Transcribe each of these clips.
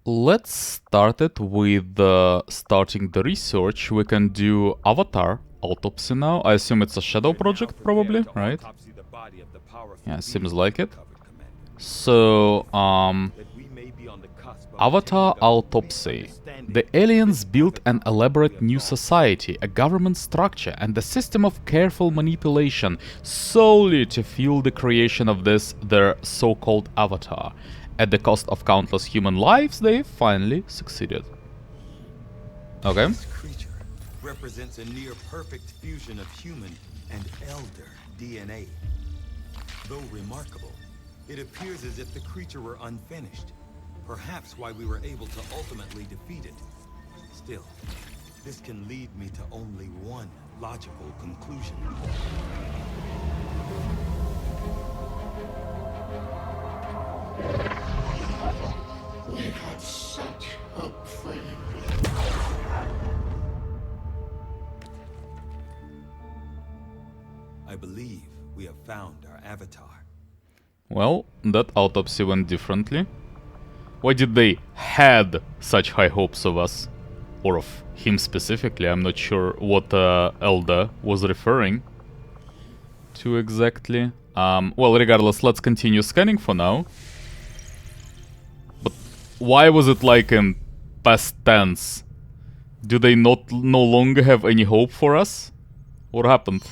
let's start it with starting the research. We can do Avatar Autopsy now. I assume it's a shadow project, probably, right? Yeah, seems like it. So, Avatar Autopsy. The aliens built an elaborate new society, a government structure, and a system of careful manipulation solely to fuel the creation of this, their so-called avatar. At the cost of countless human lives, they finally succeeded. Okay. This creature represents a near-perfect fusion of human and elder DNA. Though remarkable, it appears as if the creature were unfinished. Perhaps why we were able to ultimately defeat it. Still, this can lead me to only one logical conclusion. We had such hope for you. I believe we have found our avatar. Well, that autopsy went differently. Why did they had such high hopes of us? Or of him specifically? I'm not sure what Elda was referring to exactly. Well, regardless, let's continue scanning for now. But why was it like in past tense? Do they no longer have any hope for us? What happened?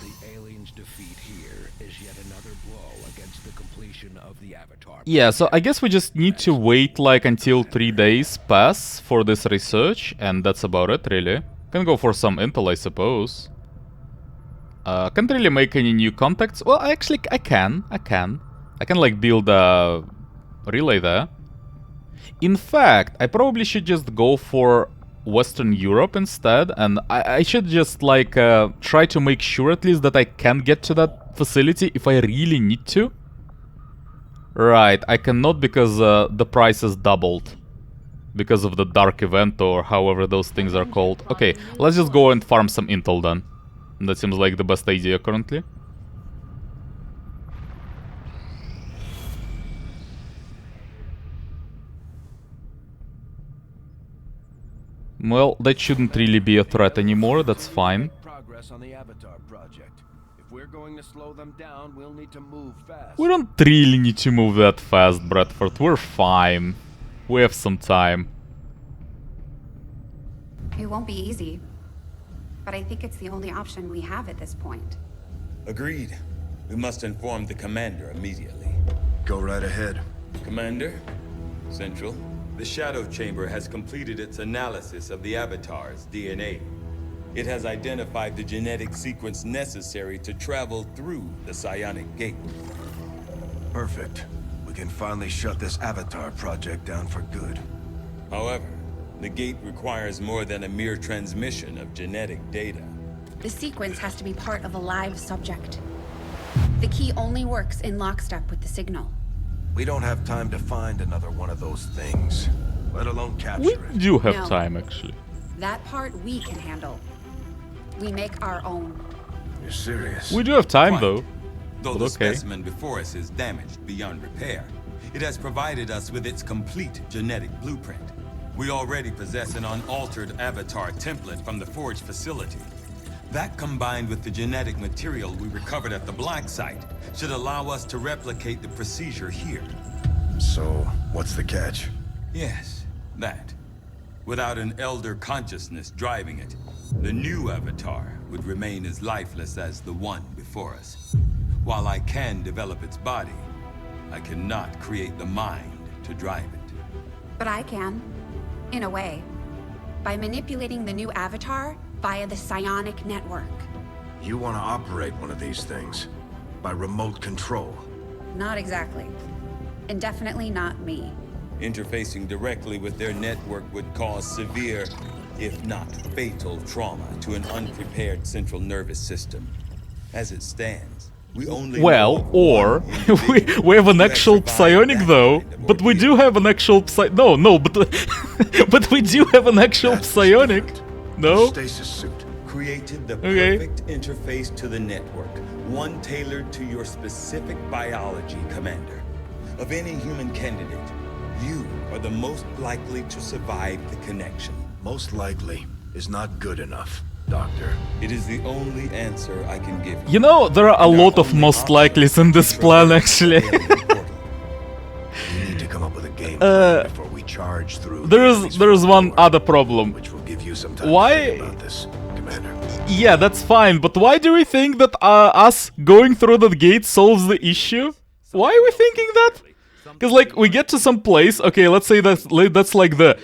Yeah, so I guess we just need to wait like until 3 days pass for this research, and that's about it, really. Can go for some intel, I suppose. Can't really make any new contacts. Well, actually, I can, like, build a relay there. In fact, I probably should just go for Western Europe instead, and I should just, like, try to make sure at least that I can get to that facility if I really need to. Right, I cannot because the price is doubled. Because of the dark event or however those things are called. Okay, let's just go and farm some intel then. That seems like the best idea currently. Well, that shouldn't really be a threat anymore, that's fine. We're going to slow them down, we'll need to move fast. We don't really need to move that fast, Bradford. We're fine. We have some time. It won't be easy, but I think it's the only option we have at this point. Agreed. We must inform the commander immediately. Go right ahead. Commander, Central, the Shadow Chamber has completed its analysis of the Avatar's DNA. It has identified the genetic sequence necessary to travel through the psionic gate. Perfect. We can finally shut this Avatar project down for good. However, the gate requires more than a mere transmission of genetic data. The sequence has to be part of a live subject. The key only works in lockstep with the signal. We don't have time to find another one of those things, let alone capture We it. do have No. time, actually. That part we can handle. We make our own. You're serious? We do have time, Quite. though. Though But the okay. specimen before us is damaged beyond repair, it has provided us with its complete genetic blueprint. We already possess an unaltered avatar template from the Forge facility. That, combined with the genetic material we recovered at the Black Site, should allow us to replicate the procedure here. So, what's the catch? Yes, that. Without an elder consciousness driving it, the new avatar would remain as lifeless as the one before us. While I can develop its body, I cannot create the mind to drive it. But I can, in a way, by manipulating the new avatar via the psionic network. You want to operate one of these things by remote control. Not exactly. And definitely not me. Interfacing directly with their network would cause severe, if not fatal, trauma to an unprepared central nervous system. As it stands, we only Well, or we have an actual psionic though, but we do have an actual but we do have an actual That's psionic. different. No? Stasis suit. created the Okay. perfect interface to the network, one tailored to your specific biology, Commander. Of any human candidate, you are the most likely to survive the connection. Most likely is not good enough, Doctor. It is the only answer I can give you. You know, there are a lot of most likelies in this plan, actually. We need to come up with a game plan before we charge through. There is one other problem. which will give you some time Why- to think about this, Commander. Yeah, that's fine, but why do we think that us going through that gate solves the issue? Why are we thinking that? Because, like, we get to some place, okay, let's say that's like the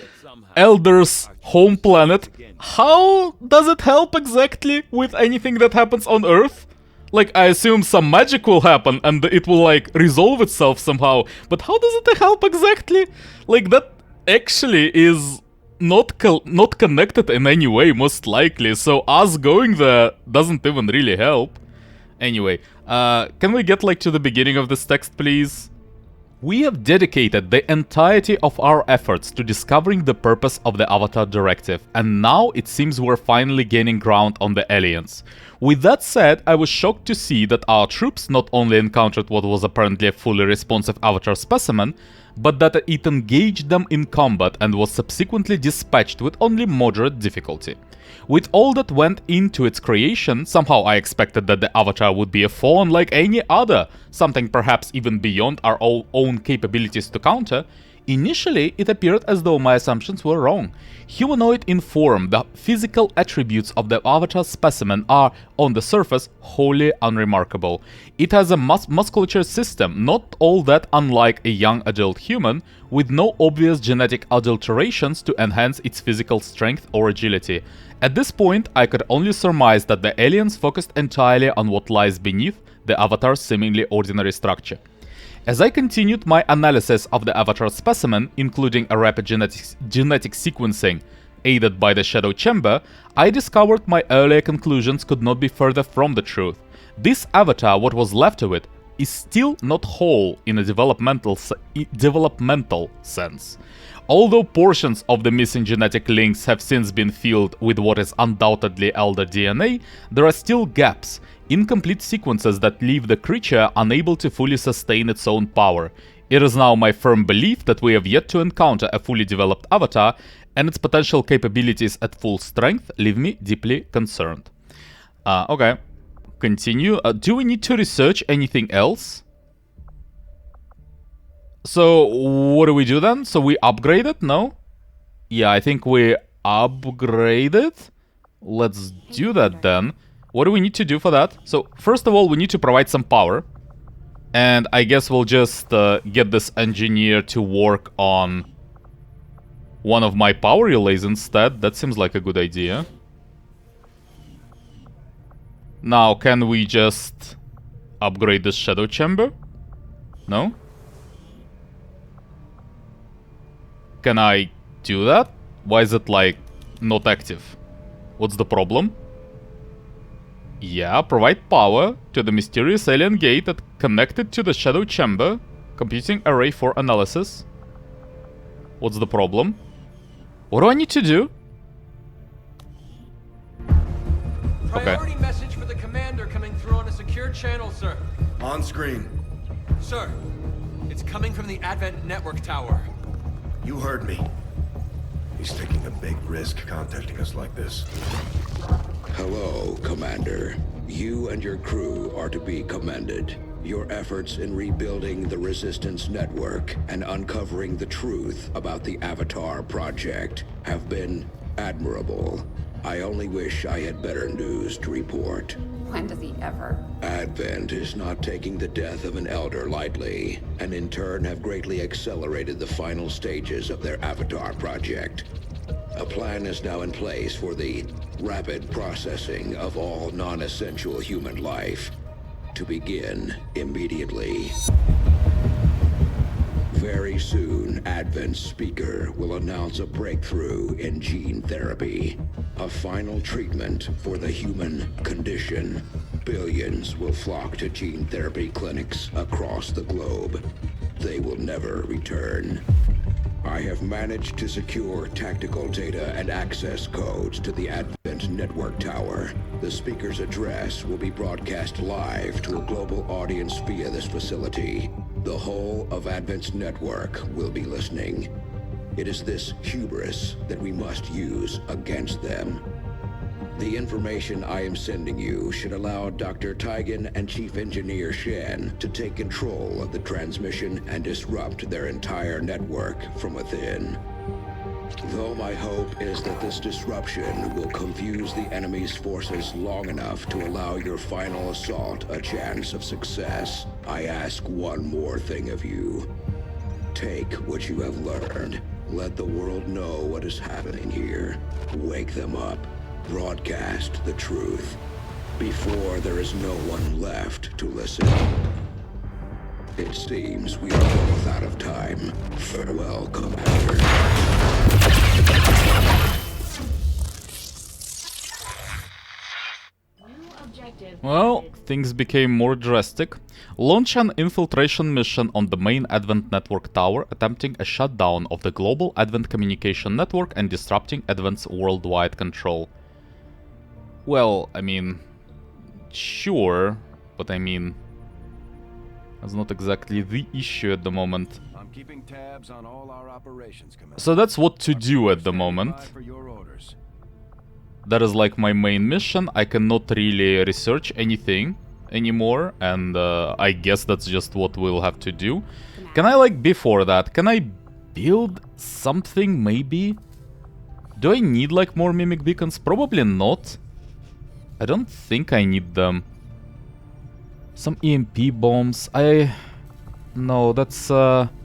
Elder's home planet. How does it help exactly with anything that happens on Earth? Like, I assume some magic will happen and it will, like, resolve itself somehow. But how does it help exactly? Like, that actually is not connected in any way, most likely. So us going there doesn't even really help. Anyway, can we get, like, to the beginning of this text, please? We have dedicated the entirety of our efforts to discovering the purpose of the Avatar Directive, and now it seems we're finally gaining ground on the aliens. With that said, I was shocked to see that our troops not only encountered what was apparently a fully responsive Avatar specimen, but that it engaged them in combat and was subsequently dispatched with only moderate difficulty. With all that went into its creation, somehow I expected that the Avatar would be a fawn like any other, something perhaps even beyond our own capabilities to counter. Initially, it appeared as though my assumptions were wrong. Humanoid in form, the physical attributes of the Avatar specimen are, on the surface, wholly unremarkable. It has a musculature system, not all that unlike a young adult human, with no obvious genetic adulterations to enhance its physical strength or agility. At this point, I could only surmise that the aliens focused entirely on what lies beneath the Avatar's seemingly ordinary structure. As I continued my analysis of the Avatar specimen, including a rapid genetic sequencing aided by the Shadow Chamber, I discovered my earlier conclusions could not be further from the truth. This Avatar, what was left of it, is still not whole in a developmental sense. Although portions of the missing genetic links have since been filled with what is undoubtedly elder DNA, there are still gaps, incomplete sequences that leave the creature unable to fully sustain its own power. It is now my firm belief that we have yet to encounter a fully developed Avatar, and its potential capabilities at full strength leave me deeply concerned. Okay. Continue. Do we need to research anything else? So, what do we do then? So we upgrade it? No? Yeah, I think we upgrade it. Let's do that then. What do we need to do for that? So, first of all, we need to provide some power. And I guess we'll just get this engineer to work on one of my power relays instead. That seems like a good idea. Now, can we just upgrade this Shadow Chamber? No? Can I do that? Why is it, like, not active? What's the problem? Yeah, provide power to the mysterious alien gate that connected to the Shadow Chamber. Computing array for analysis. What's the problem? What do I need to do? Priority message for the commander coming through on a secure channel, sir. On screen. Sir, it's coming from the Advent Network Tower. You heard me. He's taking a big risk contacting us like this. Hello, Commander. You and your crew are to be commended. Your efforts in rebuilding the Resistance Network and uncovering the truth about the Avatar Project have been admirable. I only wish I had better news to report. When does he ever? Advent is not taking the death of an elder lightly, and in turn have greatly accelerated the final stages of their Avatar Project. A plan is now in place for the rapid processing of all non-essential human life, to begin immediately. Very soon, Advent's speaker will announce a breakthrough in gene therapy, a final treatment for the human condition. Billions will flock to gene therapy clinics across the globe. They will never return. I have managed to secure tactical data and access codes to the Advent Network Tower. The speaker's address will be broadcast live to a global audience via this facility. The whole of Advent's network will be listening. It is this hubris that we must use against them. The information I am sending you should allow Dr. Tigan and Chief Engineer Shen to take control of the transmission and disrupt their entire network from within. Though my hope is that this disruption will confuse the enemy's forces long enough to allow your final assault a chance of success, I ask one more thing of you. Take what you have learned. Let the world know what is happening here. Wake them up. Broadcast the truth. Before there is no one left to listen. It seems we are both out of time. Farewell, Commander. Well, things became more drastic. Launch an infiltration mission on the main Advent network tower, attempting a shutdown of the global Advent communication network and disrupting Advent's worldwide control. Well, I mean, sure, but I mean, that's not exactly the issue at the moment. I'm keeping tabs on all our operations, Commander. So that's what to do at the moment. For your orders. That is like my main mission. I cannot really research anything anymore, and I guess that's just what we'll have to do. Can I, like, before that, can I build something, maybe? Do I need, like, more mimic beacons? Probably not. I don't think I need them. Some EMP bombs. No, that's not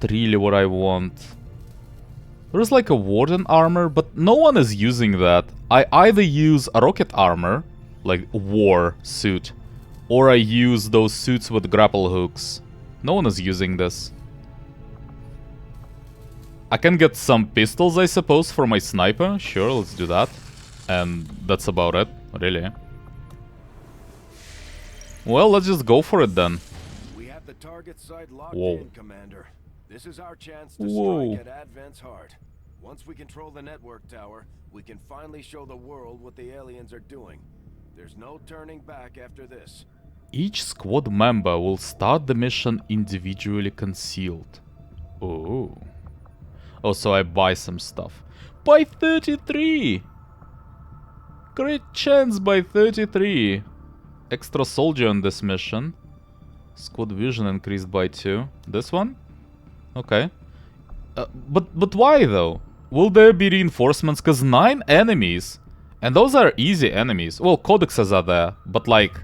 really what I want. There's like a warden armor, but no one is using that. I either use a rocket armor, like war suit, or I use those suits with grapple hooks. No one is using this. I can get some pistols, I suppose, for my sniper. Sure, let's do that. And that's about it, really. Well, let's just go for it then. We have the target site locked Whoa. in, Commander. This is our chance to Whoa. strike at Advent's heart. Once we control the network tower, we can finally show the world what the aliens are doing. There's no turning back after this. Each squad member will start the mission individually concealed. Oh. Oh, so I buy some stuff. By 33! Great chance by 33. Extra soldier on this mission. Squad vision increased by 2. This one? Okay. But why though? Will there be reinforcements? Cause 9 enemies. And those are easy enemies. Well, codexes are there, but like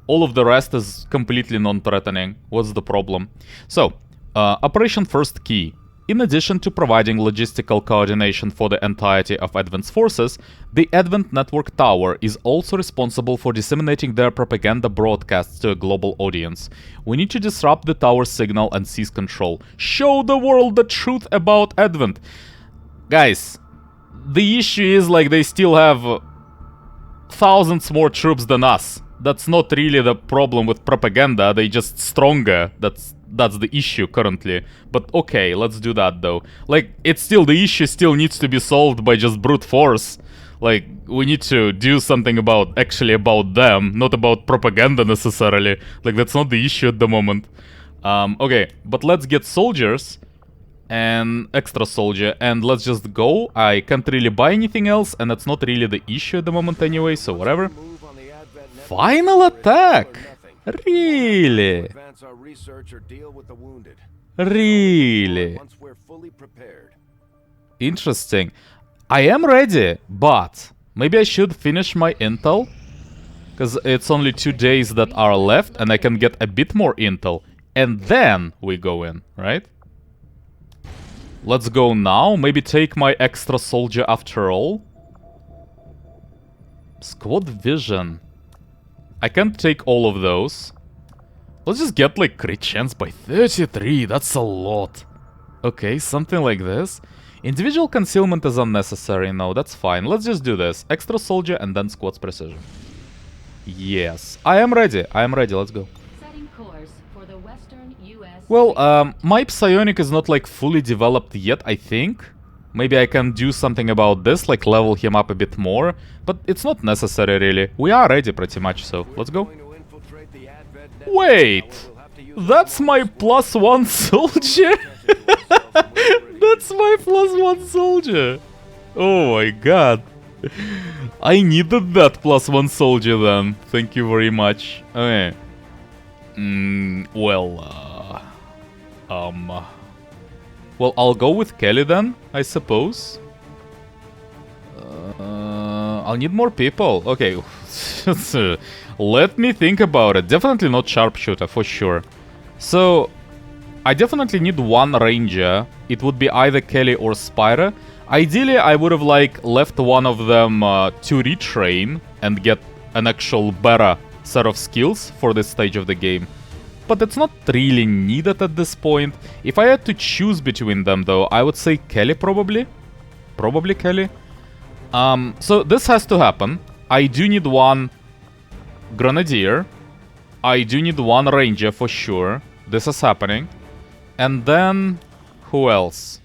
all of the rest is completely non-threatening. What's the problem? So, Operation First Key. In addition to providing logistical coordination for the entirety of Advent's forces, the Advent Network Tower is also responsible for disseminating their propaganda broadcasts to a global audience. We need to disrupt the tower's signal and seize control. Show the world the truth about Advent. Guys, the issue is like they still have thousands more troops than us. That's not really the problem with propaganda, they just stronger. That's the issue currently. But okay, let's do that though. Like, it's still, the issue still needs to be solved by just brute force. Like, we need to do something about them, not about propaganda necessarily. Like, that's not the issue at the moment. Okay, but let's get soldiers and extra soldier, and let's just go. I can't really buy anything else, and that's not really the issue at the moment anyway, so whatever. Final attack! Really? Really? Interesting. I am ready, but maybe I should finish my intel, because it's only 2 days that are left and I can get a bit more intel, and then we go in, right? Let's go now, maybe take my extra soldier after all. Squad vision. I can't take all of those. Let's just get like crit chance by 33, that's a lot. Okay, something like this. Individual concealment is unnecessary, no, that's fine. Let's just do this. Extra soldier and then squad's precision. Yes, I am ready, let's go. Setting course for the Western US. Well, my psionic is not like fully developed yet, I think. Maybe I can do something about this, like level him up a bit more. But it's not necessary really. We are ready pretty much, so let's go. Wait! That's my +1 soldier! That's my +1 soldier! Oh my god. I needed that +1 soldier then. Thank you very much. Okay. Well, I'll go with Kelly then, I suppose. I'll need more people. Okay. Let me think about it. Definitely not sharpshooter, for sure. So, I definitely need one ranger. It would be either Kelly or Spyra. Ideally, I would have, like, left one of them to retrain and get an actual better set of skills for this stage of the game. But it's not really needed at this point. If I had to choose between them, though, I would say Kelly, probably. Probably Kelly. So this has to happen. I do need one Grenadier. I do need one Ranger for sure. This is happening. And then... who else?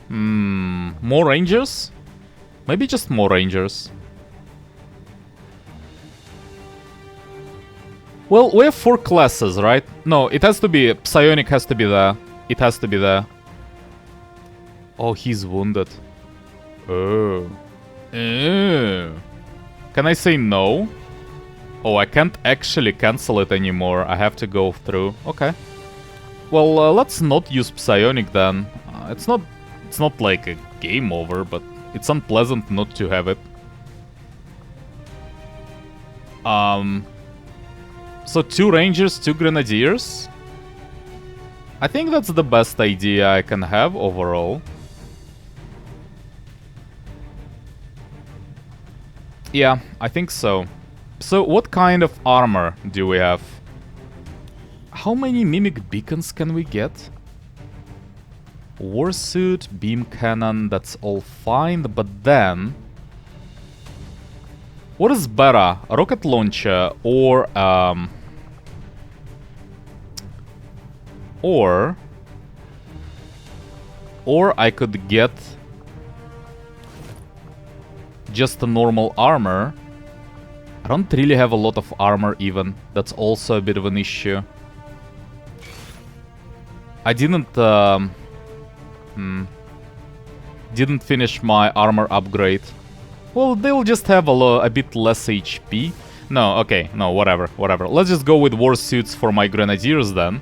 More Rangers? Maybe just more Rangers. Well, we have 4 classes, right? No, it has to be... Psionic has to be there. It has to be there. Oh, he's wounded. Oh. Can I say no? Oh, I can't actually cancel it anymore. I have to go through. Okay. Well, let's not use Psionic then. It's not like a game over, but it's unpleasant not to have it. So 2 Rangers, 2 Grenadiers. I think that's the best idea I can have overall. Yeah, I think so. So what kind of armor do we have? How many mimic beacons can we get? Warsuit, beam cannon, that's all fine, but then... what is better? A rocket launcher or... Or I could get... just a normal armor. I don't really have a lot of armor even. That's also a bit of an issue. I didn't finish my armor upgrade. Well, they'll just have a bit less HP. No, okay, no, whatever. Let's just go with war suits for my grenadiers then.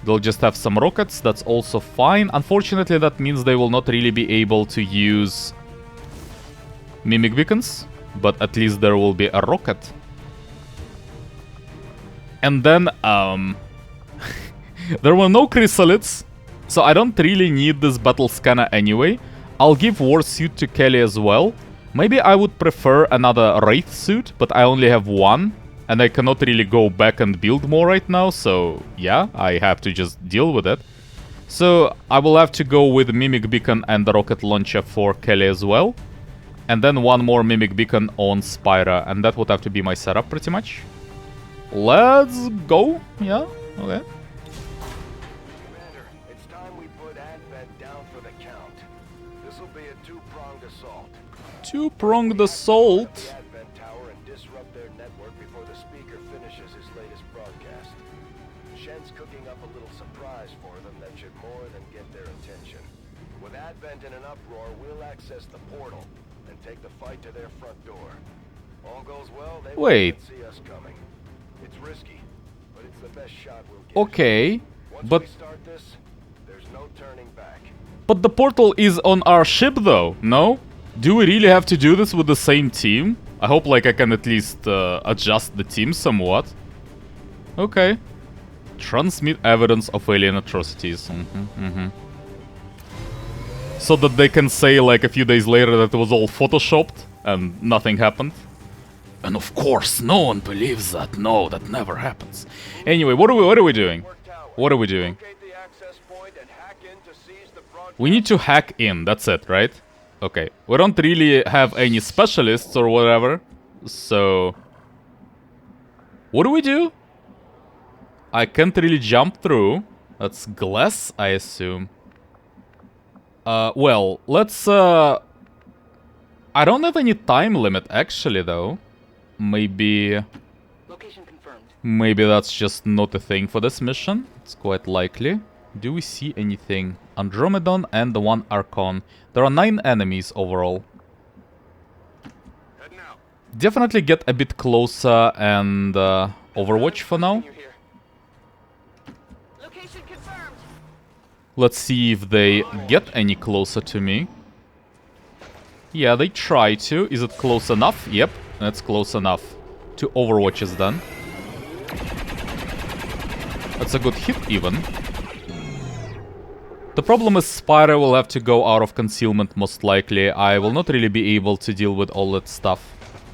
They'll just have some rockets, that's also fine. Unfortunately, that means they will not really be able to use mimic beacons, but at least there will be a rocket. And then, there were no chrysalids, so I don't really need this battle scanner anyway. I'll give war suit to Kelly as well. Maybe I would prefer another wraith suit, but I only have one, and I cannot really go back and build more right now, so yeah, I have to just deal with it. So I will have to go with mimic beacon and the rocket launcher for Kelly as well. And then one more mimic beacon on Spyra, and that would have to be my setup pretty much. Let's go. Yeah, okay. Commander, it's time we put Advent down for the count. This will be a two-pronged assault. Two-pronged assault? The Advent Tower and disrupt their network before the speaker finishes his latest broadcast. Shen's cooking up a little surprise for them that should more than get their attention. With Advent in an uproar, we'll access the portal and take the fight to their front door. All goes well, they won't see us coming. It's risky, but it's the best shot we'll get. Okay, Once but... we start this, there's no turning back. But the portal is on our ship though, no? Do we really have to do this with the same team? I hope like I can at least adjust the team somewhat. Okay. Transmit evidence of alien atrocities. So that they can say like a few days later that it was all photoshopped and nothing happened. And of course, no one believes that. No, that never happens. Anyway, what are we doing? What are we doing? We need to hack in, that's it, right? Okay, we don't really have any specialists or whatever, so... what do we do? I can't really jump through. That's glass, I assume. Well, let's... I don't have any time limit, actually, though. Maybe... The Maybe that's just not a thing for this mission. It's quite likely. Do we see anything? Andromedon and the one Archon. There are 9 enemies overall. Definitely get a bit closer and Overwatch for now. Let's see if they get any closer to me. Yeah, they try to. Is it close enough? Yep, that's close enough. 2 Overwatches done. That's a good hit even. The problem is Spyro will have to go out of concealment most likely. I will not really be able to deal with all that stuff.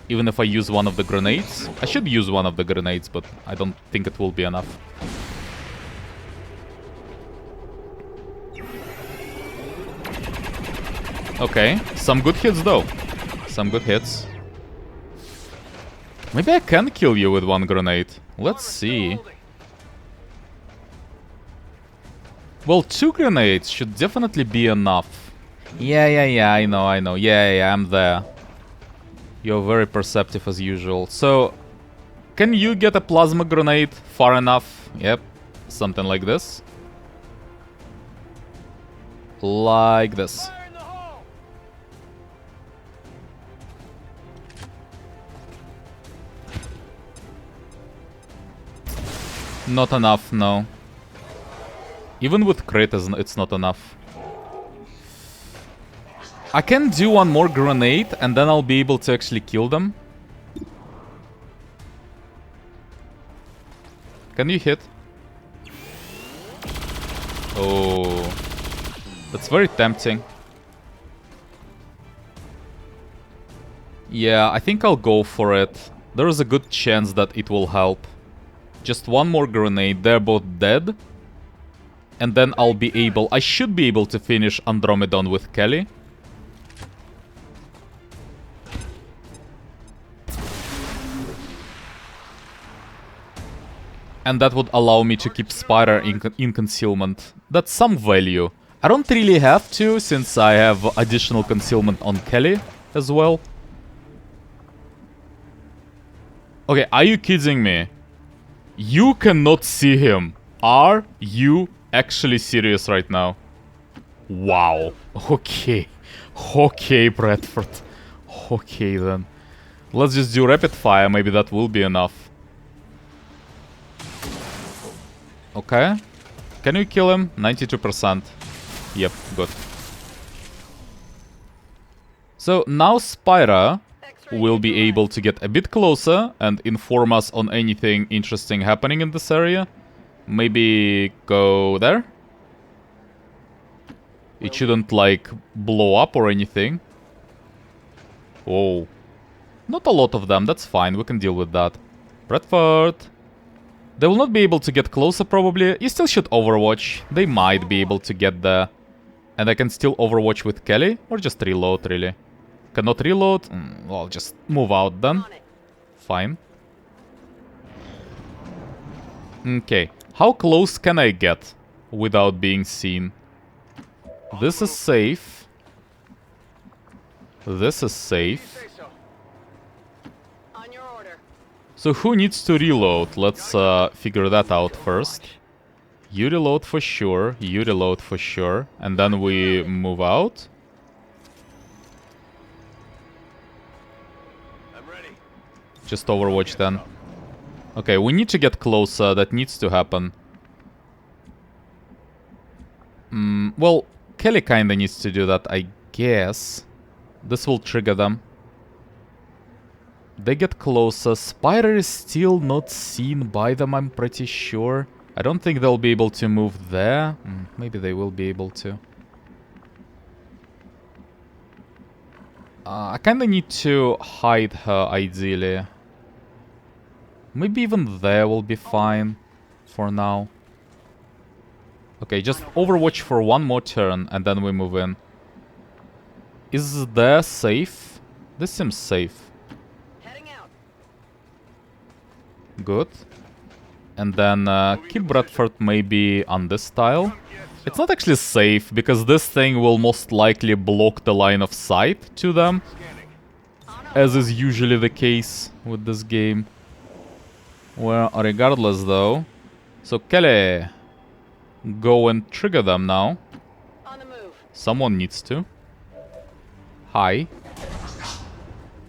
Even if I use one of the grenades. I should use one of the grenades, but I don't think it will be enough. Okay, some good hits though. Some good hits. Maybe I can kill you with one grenade. Let's see. Well, 2 grenades should definitely be enough. Yeah, I know. Yeah, I'm there. You're very perceptive as usual. So, can you get a plasma grenade far enough? Yep, something like this. Like this. Not enough, no. Even with crit, it's not enough. I can do one more grenade, and then I'll be able to actually kill them. Can you hit? Oh, that's very tempting. Yeah, I think I'll go for it. There is a good chance that it will help. Just one more grenade, they're both dead. And then I'll be able... I should be able to finish Andromedon with Kelly. And that would allow me to keep Spyro in concealment. That's some value. I don't really have to, since I have additional concealment on Kelly as well. Okay, are you kidding me? You cannot see him. Are you actually serious right now? Wow. Okay. Okay, Bradford. Okay, then. Let's just do rapid fire. Maybe that will be enough. Okay. Can you kill him? 92%. Yep, good. So now Spyro will be able to get a bit closer and inform us on anything interesting happening in this area. Maybe go there? It shouldn't, like, blow up or anything. Oh. Not a lot of them, that's fine, we can deal with that. Bradford. They will not be able to get closer, probably. You still should Overwatch. They might be able to get there. And I can still Overwatch with Kelly, or just reload, really. Cannot reload? Well, just move out then. Fine. Okay. How close can I get without being seen? This is safe. This is safe. So who needs to reload? Let's figure that out first. You reload for sure. You reload for sure. And then we move out. Just Overwatch then. Okay, we need to get closer. That needs to happen. Well, Kelly kinda needs to do that, I guess. This will trigger them. They get closer. Spyro is still not seen by them, I'm pretty sure. I don't think they'll be able to move there. Maybe they will be able to. I kinda need to hide her, ideally. Maybe even there will be fine for now. Okay, just Overwatch for one more turn and then we move in. Is there safe? This seems safe. Good. And then keep Bradford maybe on this tile. It's not actually safe, because this thing will most likely block the line of sight to them. As is usually the case with this game. Well, regardless though. So Kelly, go and trigger them now. On the move. Someone needs to. Hi.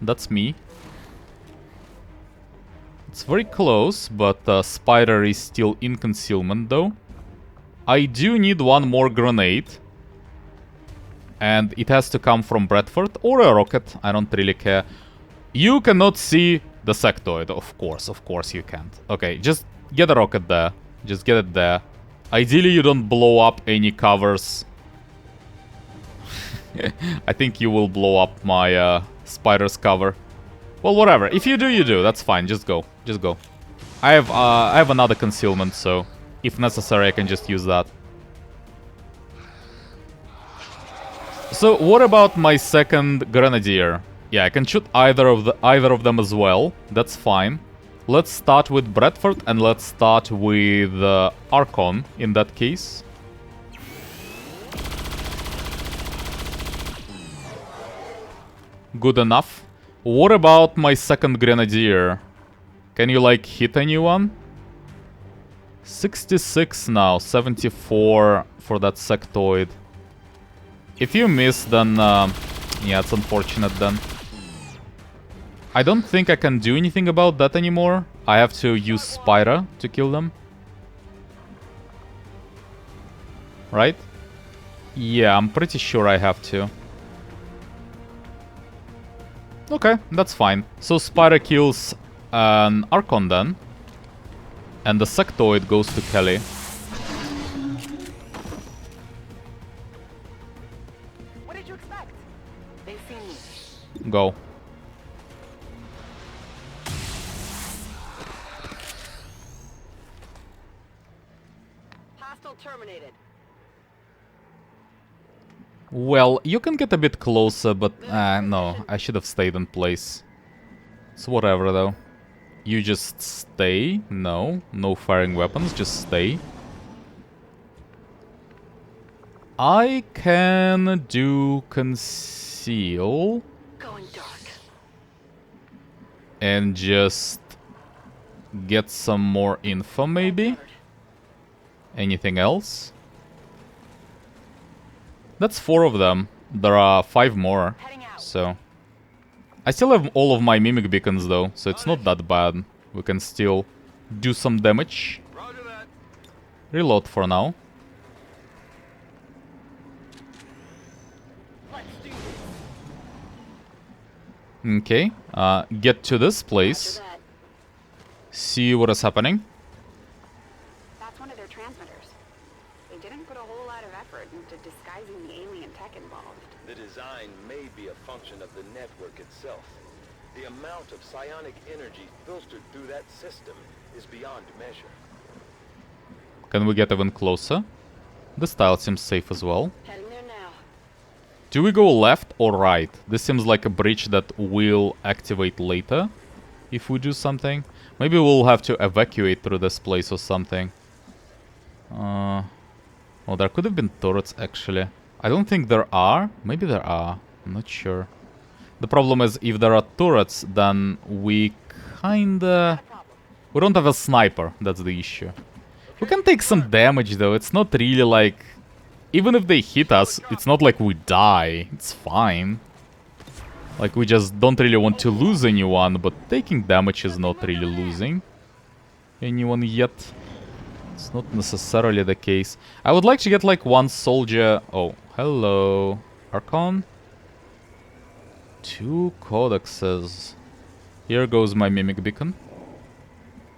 That's me. It's very close, but Spider is still in concealment though. I do need one more grenade. And it has to come from Bradford or a rocket. I don't really care. You cannot see the sectoid, of course you can't. Okay, just get a rocket there. Just get it there. Ideally you don't blow up any covers. I think you will blow up my Spider's cover. Well, whatever. If you do, you do. That's fine. Just go. Just go. I have another concealment, so if necessary I can just use that. So what about my second Grenadier? Yeah, I can shoot either of them as well. That's fine. Let's start with Bradford and let's start with Archon in that case. Good enough. What about my second Grenadier? Can you like hit anyone? 66 now, 74 for that sectoid. If you miss, then yeah, it's unfortunate then. I don't think I can do anything about that anymore. I have to use Spyra to kill them. Right? Yeah, I'm pretty sure I have to. Okay, that's fine. So Spyra kills an Archon then. And the sectoid goes to Kelly. What did you expect? They've seen me. Go. Hostile terminated. Well, you can get a bit closer, but no, I should have stayed in place. It's whatever though. You just stay. No, no firing weapons, just stay. I can do conceal. Going dark. And just get some more info maybe. Anything else? That's 4 of them. There are 5 more. So I still have all of my mimic beacons though, so it's not that bad. We can still do some damage. Roger that. Reload for now. Okay, get to this place. See what is happening. That's one of their transmitters. They didn't put a whole lot of effort into disguising the alien tech involved. The design may be a function of the network itself. The amount of psionic energy filtered through that system is beyond measure. Can we get even closer? This tile seems safe as well. Heading there now. Do we go left or right? This seems like a bridge that will activate later if we do something. Maybe we'll have to evacuate through this place or something. Oh, there could have been turrets actually. I don't think there are. Maybe there are. I'm not sure. The problem is if there are turrets, then we kinda... We don't have a sniper. That's the issue. We can take some damage though. It's not really like... Even if they hit us, it's not like we die. It's fine. Like, we just don't really want to lose anyone, but taking damage is not really losing anyone yet. It's not necessarily the case. I would like to get, like, one soldier... Oh, hello. Archon? 2 codexes. Here goes my mimic beacon.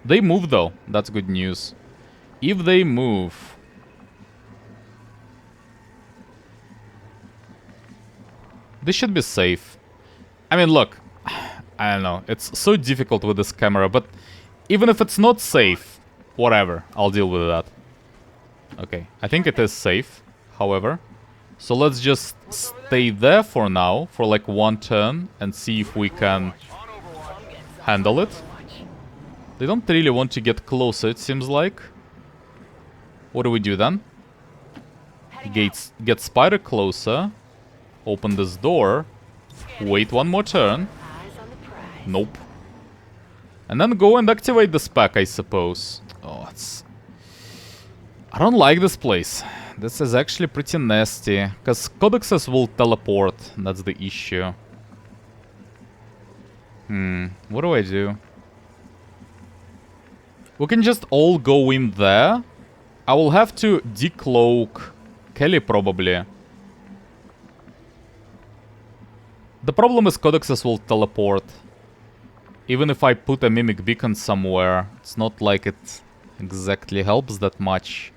They move, though. That's good news. If they move... This should be safe. I mean, look, I don't know, it's so difficult with this camera, but even if it's not safe, whatever, I'll deal with that. Okay, I think it is safe, however. So let's just stay there for now, for like 1 turn, and see if we can handle it. They don't really want to get closer, it seems like. What do we do then? Get Spider closer. Open this door. Wait 1 more turn. Nope. And then go and activate the spec, I suppose. Oh, it's... I don't like this place. This is actually pretty nasty. Because codexes will teleport. That's the issue. What do I do? We can just all go in there. I will have to decloak Kelly, probably. The problem is codexes will teleport. Even if I put a mimic beacon somewhere, it's not like it exactly helps that much.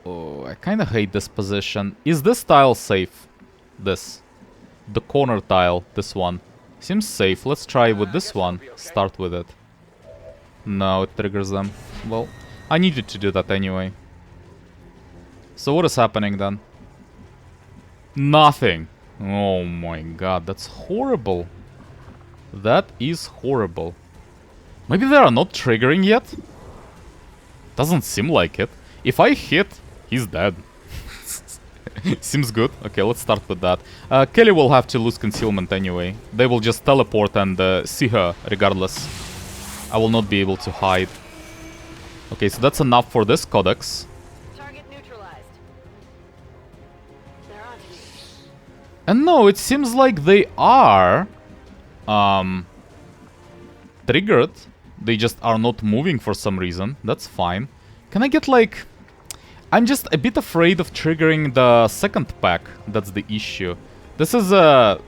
Oh, I kinda hate this position. Is this tile safe? This. The corner tile, this one. Seems safe. Let's try with this one. Start with it. No, it triggers them. Well, I needed to do that anyway. So what is happening then? Nothing. Oh my god, that's horrible. That is horrible. Maybe they are not triggering yet? Doesn't seem like it. If I hit, he's dead. Seems good. Okay, let's start with that. Kelly will have to lose concealment anyway. They will just teleport and see her regardless. I will not be able to hide. Okay, so that's enough for this codex. Target neutralized. They're on to me. And no, it seems like they are triggered. They just are not moving for some reason. That's fine. Can I get like... I'm just a bit afraid of triggering the second pack. That's the issue. This is a...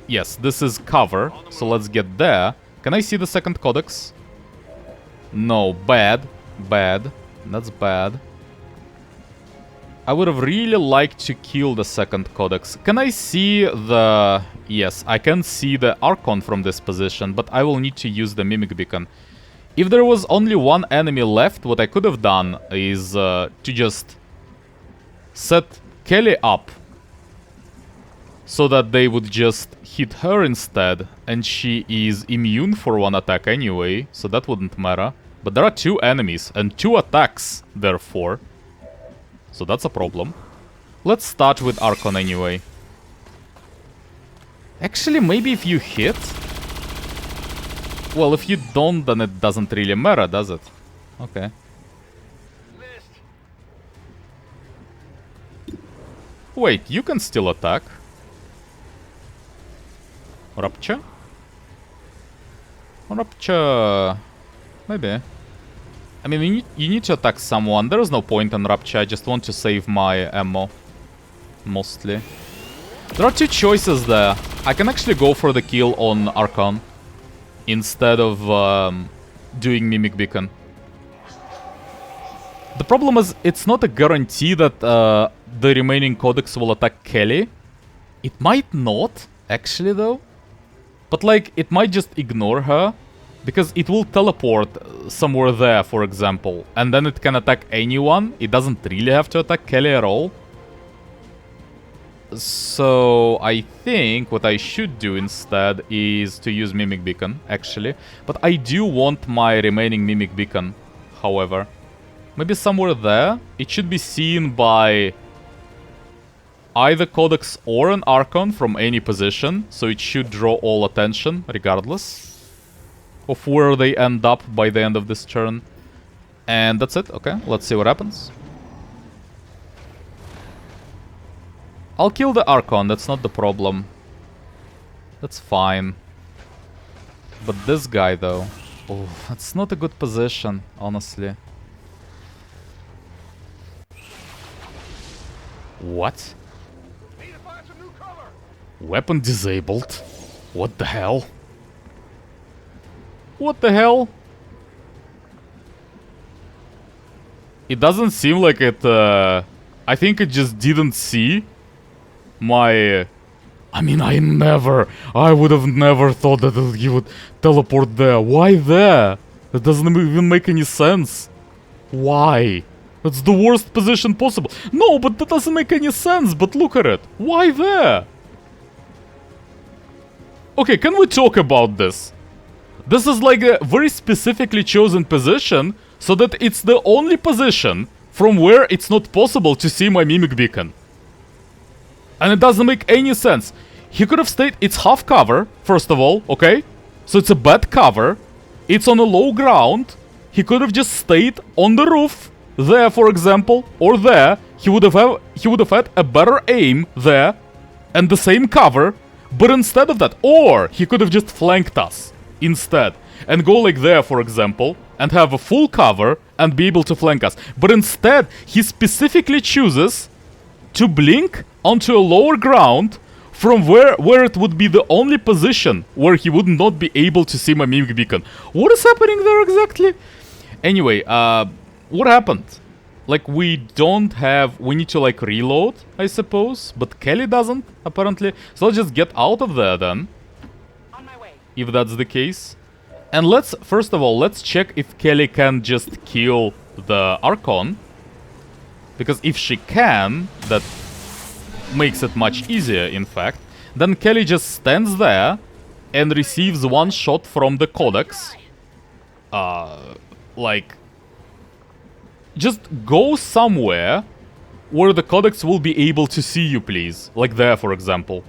Yes, this is cover. So let's get there. Can I see the second codex? No, bad. Bad. That's bad. I would have really liked to kill the second codex. Can I see the... Yes, I can see the Archon from this position, but I will need to use the Mimic Beacon. If there was only one enemy left, what I could have done is to just set Kelly up so that they would just hit her instead, and she is immune for one attack anyway, so that wouldn't matter. But there are two enemies and two attacks, therefore. So that's a problem. Let's start with Archon anyway. Actually, maybe if you hit... Well, if you don't, then it doesn't really matter, does it? Okay. Wait, you can still attack. Rupture? Rupture... Maybe. I mean, you need to attack someone. There is no point in Rupture. I just want to save my ammo. Mostly. There are two choices there. I can actually go for the kill on Archon instead of doing Mimic Beacon. The problem is, it's not a guarantee that the remaining codex will attack Kelly. It might not, actually, though. But, like, it might just ignore her. Because it will teleport somewhere there, for example. And then it can attack anyone. It doesn't really have to attack Kelly at all. So, I think what I should do instead is to use Mimic Beacon, actually. But I do want my remaining Mimic Beacon, however. Maybe somewhere there. It should be seen by either Codex or an Archon from any position. So it should draw all attention, regardless of where they end up by the end of this turn. And that's it. Okay, let's see what happens. I'll kill the Archon, that's not the problem. That's fine. But this guy, though... Oh, that's not a good position, honestly. What? Weapon disabled? What the hell? What the hell? It doesn't seem like it... I think it just didn't see my... I mean, I would have never thought that he would teleport there. Why there? That doesn't even make any sense. Why? That's the worst position possible. No, but that doesn't make any sense. But look at it. Why there? Okay, can we talk about this? This is like a very specifically chosen position, so that it's the only position from where it's not possible to see my Mimic Beacon. And it doesn't make any sense. He could have stayed... It's half cover, first of all, okay? So it's a bad cover. It's on a low ground. He could have just stayed on the roof. There, for example. Or there. He would have had a better aim there. And the same cover. But instead of that... Or he could have just flanked us instead. And go like there, for example. And have a full cover. And be able to flank us. But instead, he specifically chooses to blink onto a lower ground. From where it would be the only position where he would not be able to see my mimic beacon. What is happening there exactly? Anyway, what happened? Like, we don't have... We need to, like, reload, I suppose. But Kelly doesn't, apparently. So let's just get out of there, then. On my way. If that's the case. And let's... First of all, let's check if Kelly can just kill the Archon. Because if she can, that... makes it much easier, in fact. Then Kelly just stands there and receives one shot from the Codex. Like... Just go somewhere where the Codex will be able to see you, please. Like there, for example.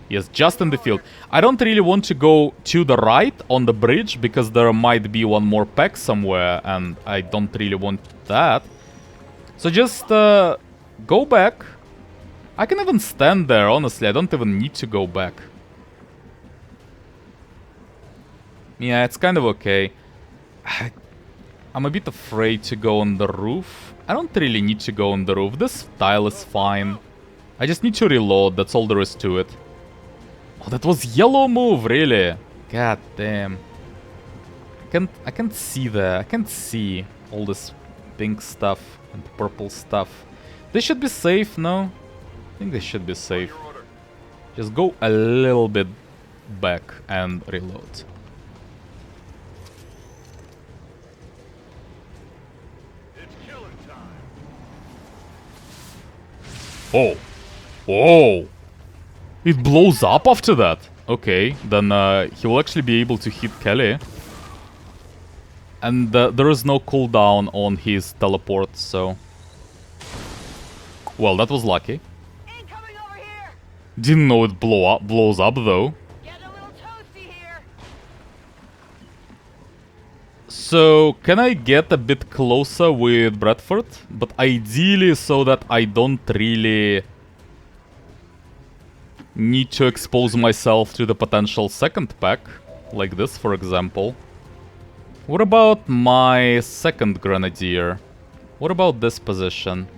Yes, just in the field. I don't really want to go to the right on the bridge, because there might be one more pack somewhere, and I don't really want that. So just go back. I can even stand there, honestly. I don't even need to go back. Yeah, it's kind of okay. I'm a bit afraid to go on the roof. I don't really need to go on the roof. This tile is fine. I just need to reload. That's all there is to it. Oh, that was yellow move, really? God damn. I can't see there. I can't see all this pink stuff and purple stuff. They should be safe, no? I think they should be safe. Just go a little bit back and reload. Oh. Oh. It blows up after that. Okay, then he will actually be able to hit Kelly. And there is no cooldown on his teleport, so... Well, that was lucky. Incoming over here. Didn't know it blows up, though. Getting a little toasty here. So, can I get a bit closer with Bradford? But ideally so that I don't really need to expose myself to the potential second pack. Like this, for example. What about my second Grenadier? What about this position?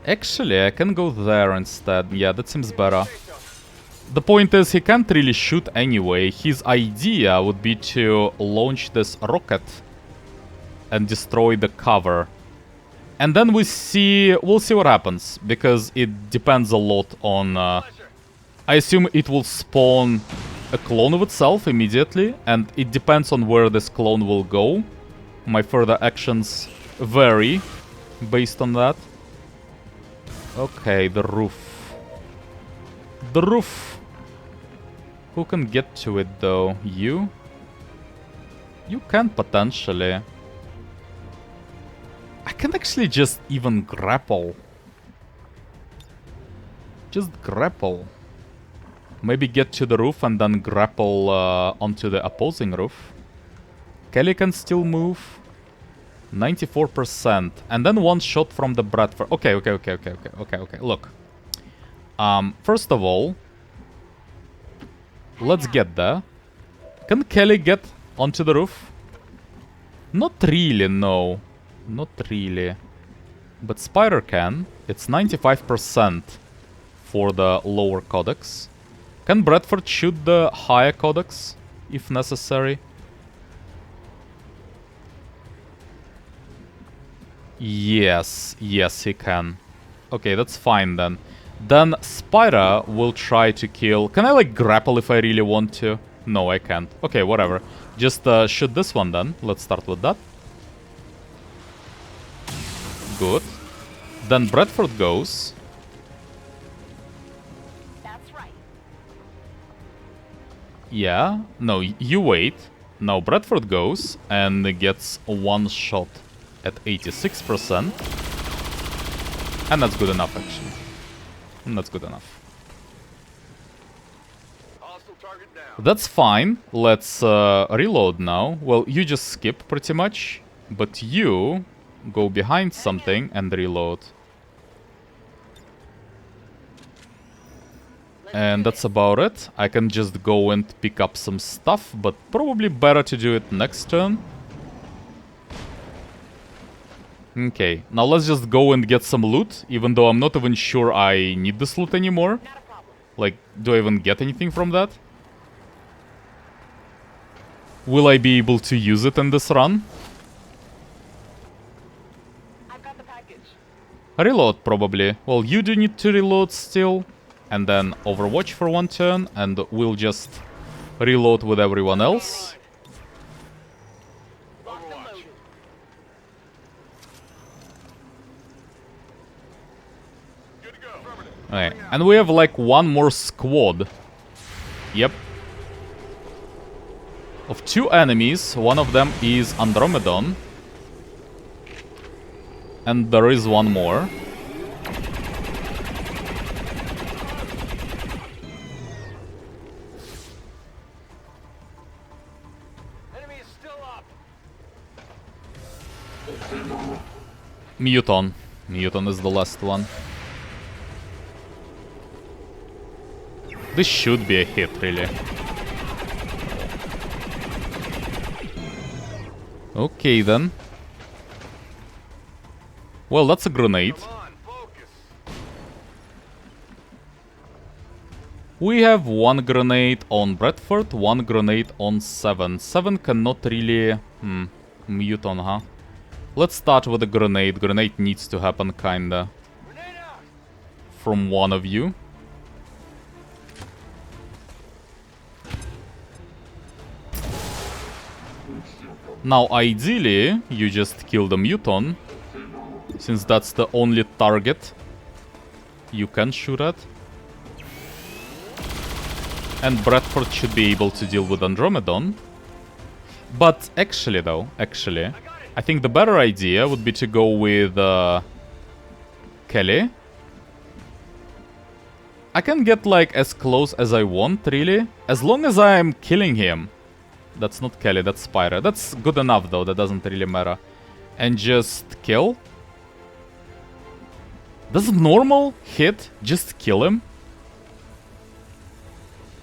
Actually, I can go there instead. Yeah, that seems better. The point is, he can't really shoot anyway. His idea would be to launch this rocket and destroy the cover. And then we'll see what happens, because it depends a lot on... I assume it will spawn a clone of itself immediately, and it depends on where this clone will go. My further actions vary based on that. Okay, the roof. The roof. Who can get to it, though? You? You can potentially. I can actually just even grapple. Just grapple. Maybe get to the roof and then grapple onto the opposing roof. Kelly can still move. 94%. And then one shot from the Bradford. Okay. Look. First of all, let's get there. Can Kelly get onto the roof? Not really, no. Not really. But Spider can. It's 95% for the lower codex. Can Bradford shoot the higher codex, if necessary? Yes, he can. Okay, that's fine then. Then Spyra will try to kill... Can I, like, grapple if I really want to? No, I can't. Okay, whatever. Just shoot this one then. Let's start with that. Good. Then Bradford goes. That's right. Yeah. No, you wait. Now Bradford goes and gets one shot at 86%. And that's good enough, actually. And that's good enough. That's fine. Let's reload now. Well, you just skip pretty much, but you go behind something and reload. And that's about it. I can just go and pick up some stuff, but probably better to do it next turn. Okay, now let's just go and get some loot, even though I'm not even sure I need this loot anymore. Like, do I even get anything from that? Will I be able to use it in this run? I've got the package. Reload, probably. Well, you do need to reload still. And then Overwatch for one turn, and we'll just reload with everyone else. Okay, and we have like one more squad. Yep. Of 2 enemies, one of them is Andromedon. And there is one more. Muton. Muton is the last one. This should be a hit, really. Okay, then. Well, that's a grenade. We have 1 grenade on Bradford, 1 grenade on 7. 7 cannot really... Muton, huh? Let's start with a grenade. Grenade needs to happen, kinda. From one of you. Now, ideally, you just kill the Muton, since that's the only target you can shoot at. And Bradford should be able to deal with Andromedon. But actually, though, I think the better idea would be to go with Kelly. I can get like as close as I want, really, as long as I'm killing him. That's not Kelly, that's Spyro. That's good enough, though, that doesn't really matter. And just kill. Does a normal hit just kill him?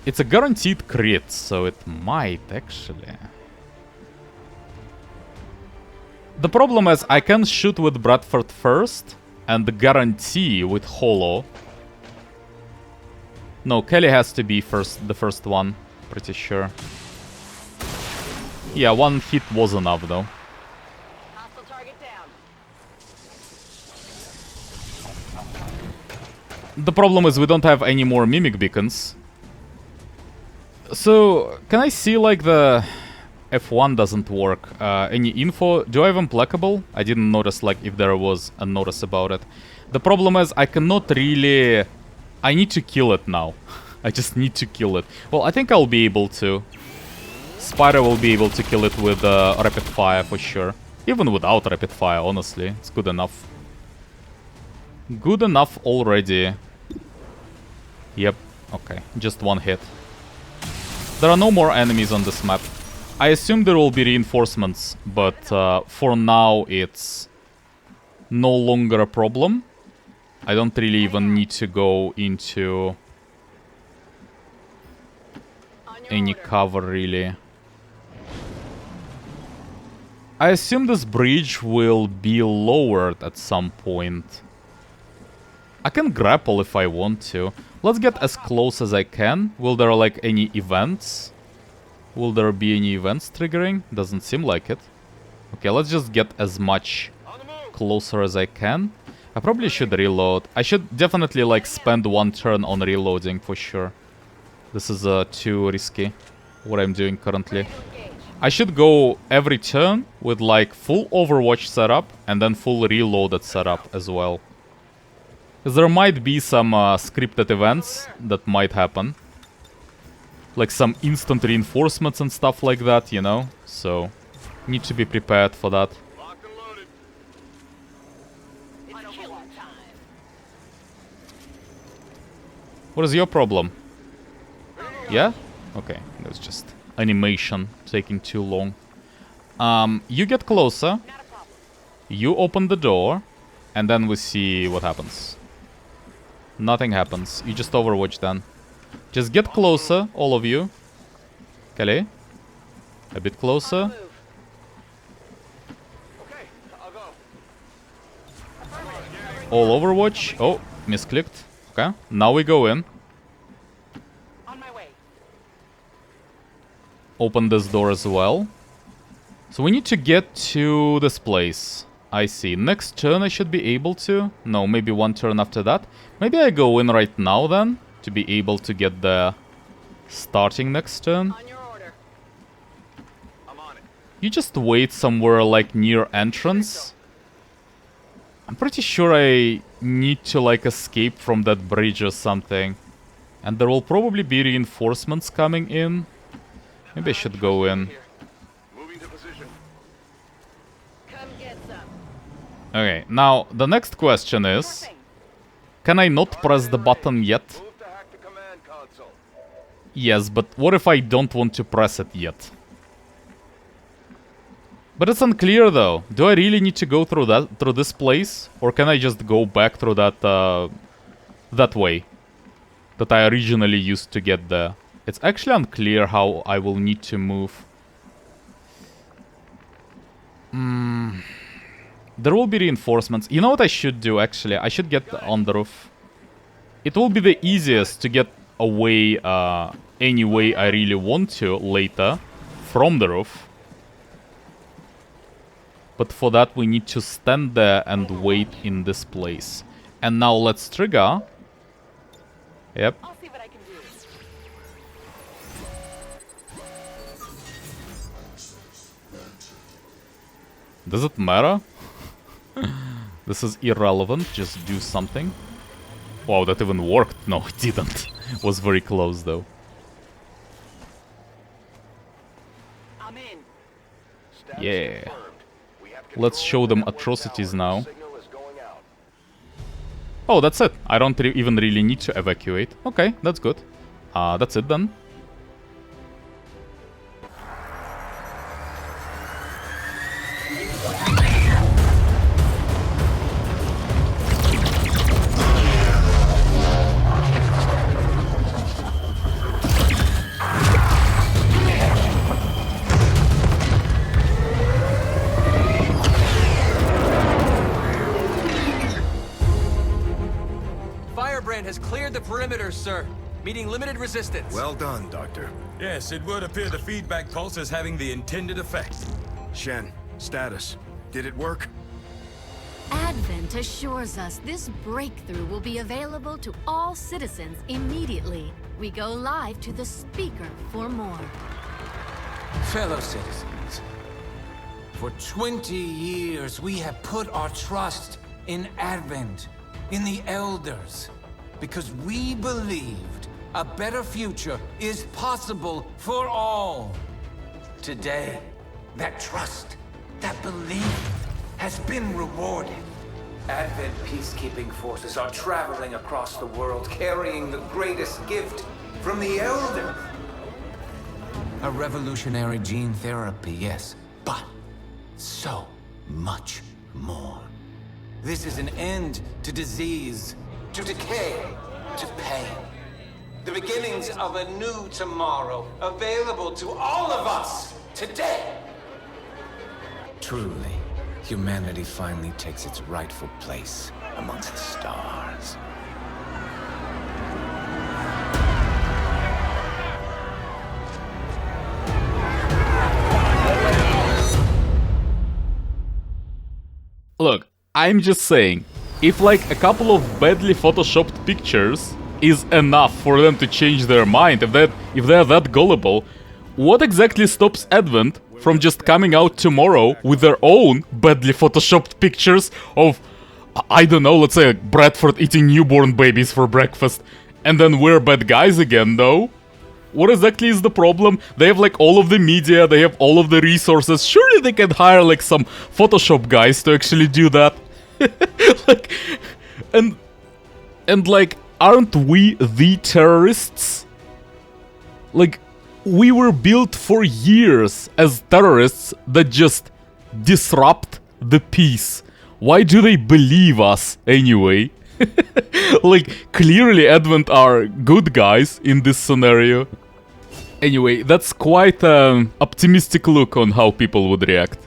It's a guaranteed crit, so it might actually. The problem is I can shoot with Bradford first and guarantee with Holo. No, Kelly has to be the first one, pretty sure. Yeah, 1 hit was enough, though. Hostile target down. The problem is we don't have any more Mimic Beacons. So, can I see, like, the F1 doesn't work? Any info? Do I have Implacable? I didn't notice, like, if there was a notice about it. The problem is I cannot really... I need to kill it now. I just need to kill it. Well, I think I'll be able to. Spyro will be able to kill it with rapid fire for sure. Even without rapid fire, honestly. It's good enough. Good enough already. Yep. Okay. Just 1 hit. There are no more enemies on this map. I assume there will be reinforcements, but for now it's no longer a problem. I don't really even need to go into any cover, really. I assume this bridge will be lowered at some point. I can grapple if I want to. Let's get as close as I can. Will there like any events? Will there be any events triggering? Doesn't seem like it. Okay, let's just get as much closer as I can. I probably should reload. I should definitely like spend 1 turn on reloading for sure. This is too risky, what I'm doing currently. I should go every turn with like full Overwatch setup and then full reloaded setup as well. Because there might be some scripted events that might happen. Like some instant reinforcements and stuff like that, you know? So, need to be prepared for that. What is your problem? Yeah? Okay. It was just animation taking too long. You get closer. You open the door. And then we see what happens. Nothing happens. You just overwatch then. Just get closer, all of you. Kelly? A bit closer. All overwatch. Oh, misclicked. Okay, now we go in. On my way. Open this door as well. So we need to get to this place. I see. Next turn I should be able to. No, maybe one turn after that. Maybe I go in right now then. To be able to get there starting next turn. On your order. I'm on it. You just wait somewhere like near entrance. I'm pretty sure I need to like escape from that bridge or something. And there will probably be reinforcements coming in. Maybe I should go in. Moving to position. Come get some. Okay, now the next question is, can I not press the button yet? Move to hack the command console. Yes, but what if I don't want to press it yet? But it's unclear though. Do I really need to go through this place, or can I just go back through that way that I originally used to get there? It's actually unclear how I will need to move. There will be reinforcements. You know what I should do, actually? I should get on the roof. It will be the easiest to get away any way I really want to later from the roof. But for that we need to stand there and wait in this place. And now let's trigger. Yep. I'll see what I can do. Does it matter? This is irrelevant, just do something. Wow, that even worked. No, it didn't. It was very close though. I'm in. Status Yeah. confirmed. We have Let's control show of the them network atrocities tower. now. Signal is going out. Oh, that's it. I don't even really need to evacuate. Okay, that's good. That's it then. Firebrand has cleared the perimeter, sir. Meeting limited resistance. Well done, Doctor. Yes, it would appear the feedback pulse is having the intended effect. Shen, status. Did it work? Advent assures us this breakthrough will be available to all citizens immediately. We go live to the speaker for more. Fellow citizens, for 20 years we have put our trust in Advent, in the Elders, because we believed a better future is possible for all. Today, that trust, that belief, has been rewarded. Advent peacekeeping forces are traveling across the world, carrying the greatest gift from the Elders. A revolutionary gene therapy, yes, but so much more. This is an end to disease, to decay, to pain. The beginnings of a new tomorrow, available to all of us today. Truly, humanity finally takes its rightful place amongst the stars. Look, I'm just saying, if like a couple of badly photoshopped pictures is enough for them to change their mind, if they're that gullible, what exactly stops Advent from just coming out tomorrow with their own badly photoshopped pictures of, I don't know, let's say Bradford eating newborn babies for breakfast, and then we're bad guys again, though? What exactly is the problem? They have like all of the media, they have all of the resources. Surely they can hire like some Photoshop guys to actually do that. Like, and like, aren't we the terrorists? Like, we were built for years as terrorists that just disrupt the peace. Why do they believe us anyway? Like, clearly Advent are good guys in this scenario. Anyway, that's quite an optimistic look on how people would react.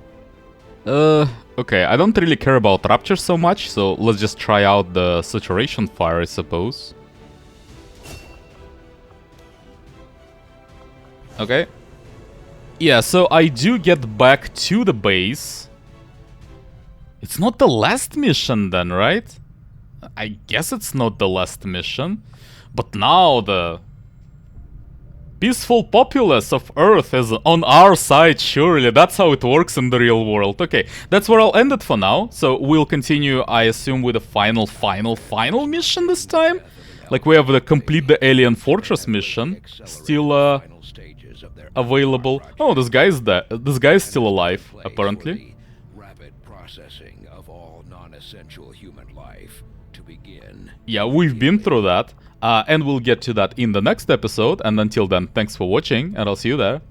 Okay, I don't really care about Rapture so much, so let's just try out the Saturation Fire, I suppose. Okay. Yeah, so I do get back to the base. It's not the last mission then, right? I guess it's not the last mission. But now the peaceful populace of Earth is on our side, surely. That's how it works in the real world. Okay, that's where I'll end it for now. So we'll continue, I assume, with the final mission this time. Like, we have the complete the Alien Fortress mission still available. Oh, this guy's dead. This guy's still alive, apparently. Rapid processing of all non-essential human life to begin. Yeah, we've been through that. And we'll get to that in the next episode. And until then, thanks for watching, and I'll see you there.